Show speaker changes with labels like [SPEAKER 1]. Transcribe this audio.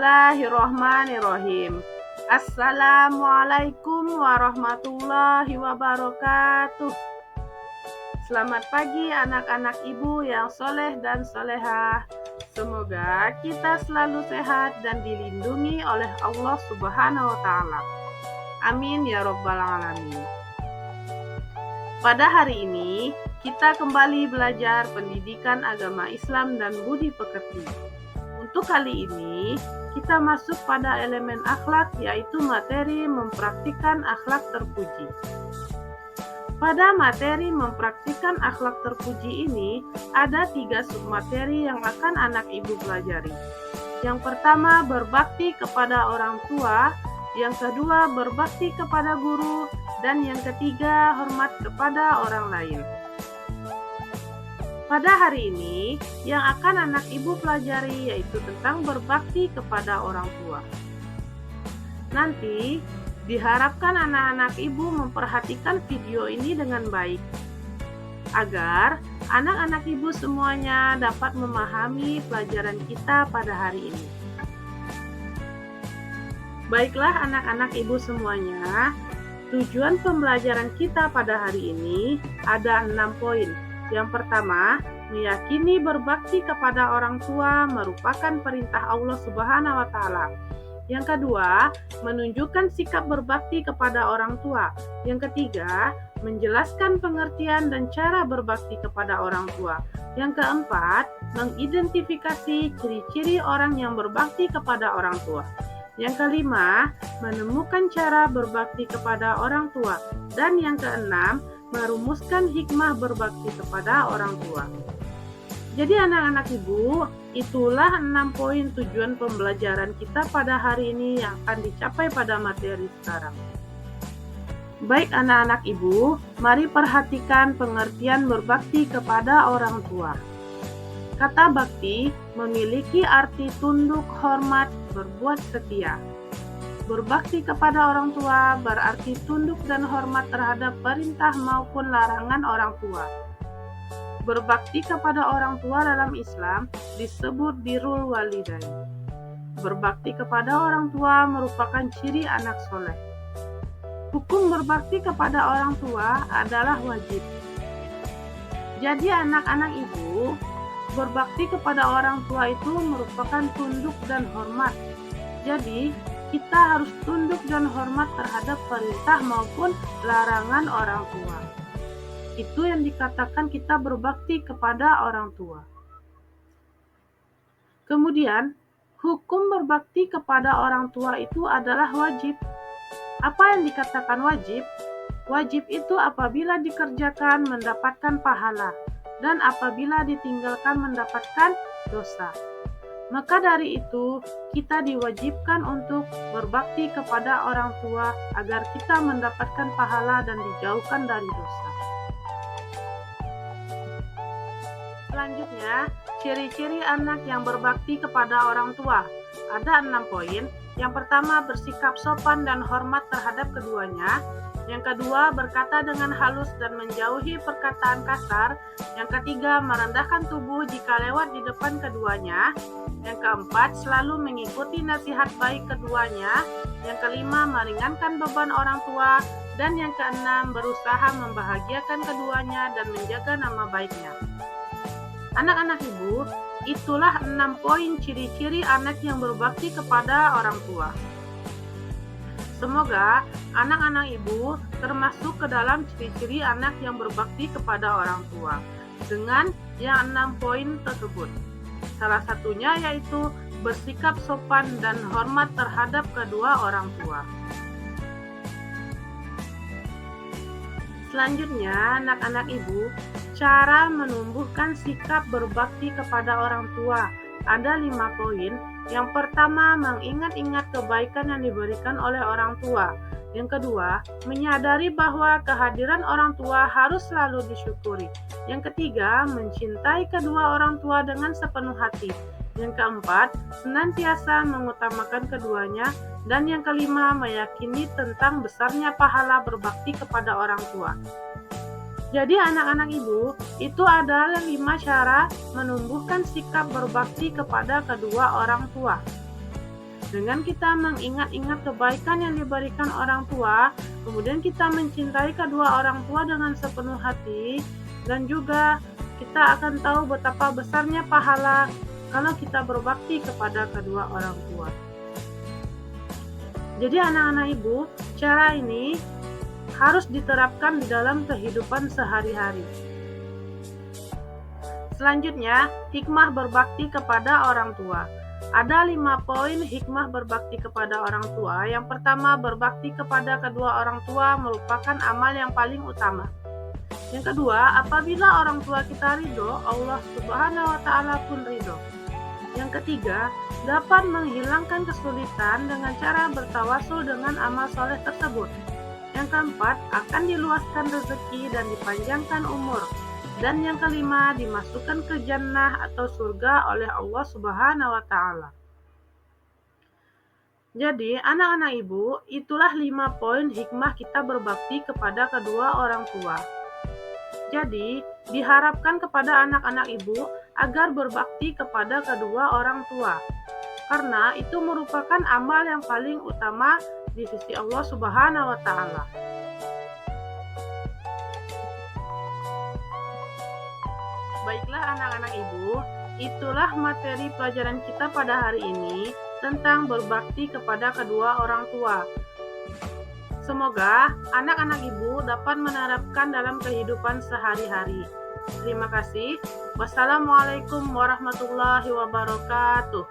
[SPEAKER 1] Bismillahirrohmanirrohim. Assalamualaikum warahmatullahi wabarakatuh. Selamat pagi anak-anak ibu yang soleh dan solehah. Semoga kita selalu sehat dan dilindungi oleh Allah Subhanahu wa Ta'ala. Amin ya Rabbal Alamin. Pada hari ini kita kembali belajar pendidikan agama Islam dan budi pekerti. Untuk kali ini, kita masuk pada elemen akhlak, yaitu materi mempraktikkan akhlak terpuji. Pada materi mempraktikkan akhlak terpuji ini, ada 3 submateri yang akan anak ibu pelajari. Yang pertama, berbakti kepada orang tua. Yang kedua, berbakti kepada guru. Dan yang ketiga, hormat kepada orang lain. Pada hari ini, yang akan anak ibu pelajari yaitu tentang berbakti kepada orang tua. Nanti, diharapkan anak-anak ibu memperhatikan video ini dengan baik, agar anak-anak ibu semuanya dapat memahami pelajaran kita pada hari ini. Baiklah anak-anak ibu semuanya, tujuan pembelajaran kita pada hari ini ada 6 poin. Yang pertama, meyakini berbakti kepada orang tua merupakan perintah Allah Subhanahu wa Ta'ala. Yang kedua, menunjukkan sikap berbakti kepada orang tua. Yang ketiga, menjelaskan pengertian dan cara berbakti kepada orang tua. Yang keempat, mengidentifikasi ciri-ciri orang yang berbakti kepada orang tua. Yang kelima, menemukan cara berbakti kepada orang tua. Dan yang keenam, merumuskan hikmah berbakti kepada orang tua. Jadi anak-anak ibu, itulah 6 poin tujuan pembelajaran kita pada hari ini yang akan dicapai pada materi sekarang. Baik anak-anak ibu, mari perhatikan pengertian berbakti kepada orang tua. Kata bakti memiliki arti tunduk, hormat, berbuat setia. Berbakti kepada orang tua berarti tunduk dan hormat terhadap perintah maupun larangan orang tua. Berbakti kepada orang tua dalam Islam disebut birrul walidain. Berbakti kepada orang tua merupakan ciri anak soleh. Hukum berbakti kepada orang tua adalah wajib. Jadi anak-anak ibu, berbakti kepada orang tua itu merupakan tunduk dan hormat. Jadi, kita harus tunduk dan hormat terhadap perintah maupun larangan orang tua. Itu yang dikatakan kita berbakti kepada orang tua. Kemudian, hukum berbakti kepada orang tua itu adalah wajib. Apa yang dikatakan wajib? Wajib itu apabila dikerjakan mendapatkan pahala, dan apabila ditinggalkan mendapatkan dosa. Maka dari itu, kita diwajibkan untuk berbakti kepada orang tua agar kita mendapatkan pahala dan dijauhkan dari dosa. Selanjutnya, ciri-ciri anak yang berbakti kepada orang tua. Ada 6 poin. Yang pertama, bersikap sopan dan hormat terhadap keduanya. Yang kedua, berkata dengan halus dan menjauhi perkataan kasar. Yang ketiga, merendahkan tubuh jika lewat di depan keduanya. Yang keempat, selalu mengikuti nasihat baik keduanya. Yang kelima, meringankan beban orang tua. Dan yang keenam, berusaha membahagiakan keduanya dan menjaga nama baiknya. Anak-anak ibu, itulah 6 poin ciri-ciri anak yang berbakti kepada orang tua. Semoga anak-anak ibu termasuk ke dalam ciri-ciri anak yang berbakti kepada orang tua dengan yang 6 poin tersebut. Salah satunya yaitu bersikap sopan dan hormat terhadap kedua orang tua. Selanjutnya, anak-anak ibu, cara menumbuhkan sikap berbakti kepada orang tua. Ada 5 poin. Yang pertama, mengingat-ingat kebaikan yang diberikan oleh orang tua. Yang kedua, menyadari bahwa kehadiran orang tua harus selalu disyukuri. Yang ketiga, mencintai kedua orang tua dengan sepenuh hati. Yang keempat, senantiasa mengutamakan keduanya. Dan yang kelima, meyakini tentang besarnya pahala berbakti kepada orang tua. Jadi anak-anak ibu, itu adalah 5 cara menumbuhkan sikap berbakti kepada kedua orang tua. Dengan kita mengingat-ingat kebaikan yang diberikan orang tua, kemudian kita mencintai kedua orang tua dengan sepenuh hati, dan juga kita akan tahu betapa besarnya pahala kalau kita berbakti kepada kedua orang tua. Jadi anak-anak ibu, cara ini harus diterapkan di dalam kehidupan sehari-hari. Selanjutnya, hikmah berbakti kepada orang tua. Ada 5 poin hikmah berbakti kepada orang tua. Yang pertama, berbakti kepada kedua orang tua merupakan amal yang paling utama. Yang kedua, apabila orang tua kita ridho, Allah Subhanahu wa Ta'ala pun ridho. Yang ketiga, dapat menghilangkan kesulitan dengan cara bertawasul dengan amal soleh tersebut. Yang keempat, akan diluaskan rezeki dan dipanjangkan umur. Dan yang kelima, dimasukkan ke jannah atau surga oleh Allah Subhanahu wa Ta'ala. Jadi, anak-anak ibu, itulah 5 poin hikmah kita berbakti kepada kedua orang tua. Jadi, diharapkan kepada anak-anak ibu agar berbakti kepada kedua orang tua. Karena itu merupakan amal yang paling utama di sisi Allah Subhanahu wa Ta'ala. Baiklah anak-anak ibu, itulah materi pelajaran kita pada hari ini tentang berbakti kepada kedua orang tua. Semoga anak-anak ibu dapat menerapkan dalam kehidupan sehari-hari. Terima kasih. Wassalamualaikum warahmatullahi wabarakatuh.